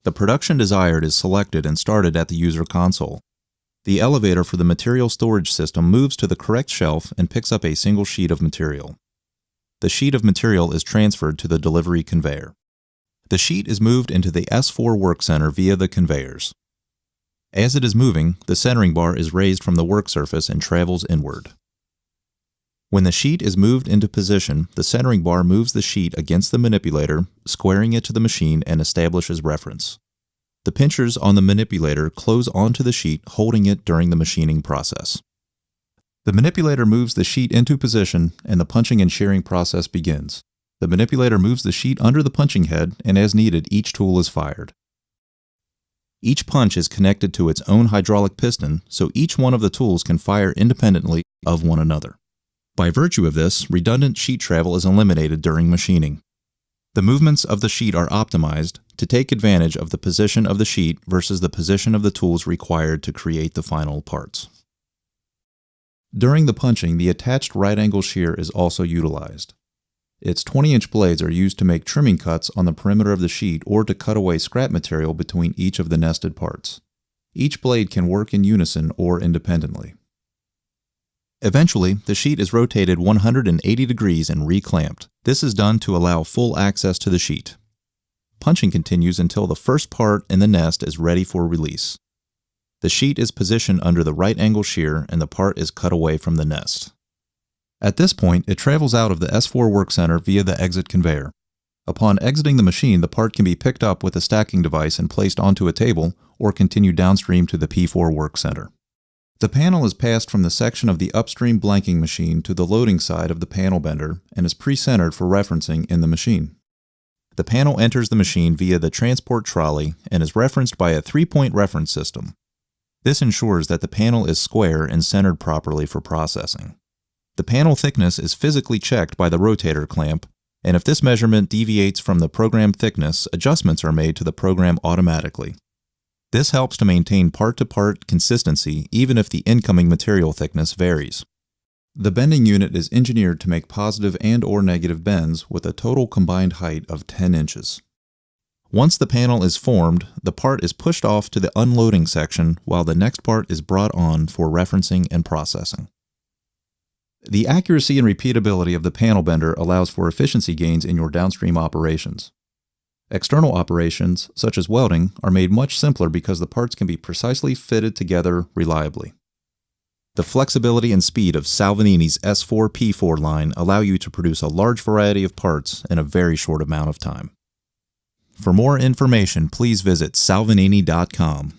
The production desired is selected and started at the user console. The elevator for the material storage system moves to the correct shelf and picks up a single sheet of material. The sheet of material is transferred to the delivery conveyor. The sheet is moved into the S4 work center via the conveyors. As it is moving, the centering bar is raised from the work surface and travels inward. When the sheet is moved into position, the centering bar moves the sheet against the manipulator, squaring it to the machine and establishes reference. The pinchers on the manipulator close onto the sheet, holding it during the machining process. The manipulator moves the sheet into position and the punching and shearing process begins. The manipulator moves the sheet under the punching head, and as needed, each tool is fired. Each punch is connected to its own hydraulic piston, so each one of the tools can fire independently of one another. By virtue of this, redundant sheet travel is eliminated during machining. The movements of the sheet are optimized to take advantage of the position of the sheet versus the position of the tools required to create the final parts. During the punching, the attached right-angle shear is also utilized. Its 20-inch blades are used to make trimming cuts on the perimeter of the sheet or to cut away scrap material between each of the nested parts. Each blade can work in unison or independently. Eventually, the sheet is rotated 180 degrees and reclamped. This is done to allow full access to the sheet. Punching continues until the first part in the nest is ready for release. The sheet is positioned under the right-angle shear and the part is cut away from the nest. At this point, it travels out of the S4 work center via the exit conveyor. Upon exiting the machine, the part can be picked up with a stacking device and placed onto a table or continue downstream to the P4 work center. The panel is passed from the section of the upstream blanking machine to the loading side of the panel bender and is pre-centered for referencing in the machine. The panel enters the machine via the transport trolley and is referenced by a 3-point reference system. This ensures that the panel is square and centered properly for processing. The panel thickness is physically checked by the rotator clamp, and if this measurement deviates from the program thickness, adjustments are made to the program automatically. This helps to maintain part-to-part consistency even if the incoming material thickness varies. The bending unit is engineered to make positive and/or negative bends with a total combined height of 10 inches. Once the panel is formed, the part is pushed off to the unloading section while the next part is brought on for referencing and processing. The accuracy and repeatability of the panel bender allows for efficiency gains in your downstream operations. External operations, such as welding, are made much simpler because the parts can be precisely fitted together reliably. The flexibility and speed of Salvagnini's S4 P4 line allow you to produce a large variety of parts in a very short amount of time. For more information, please visit salvagnini.com.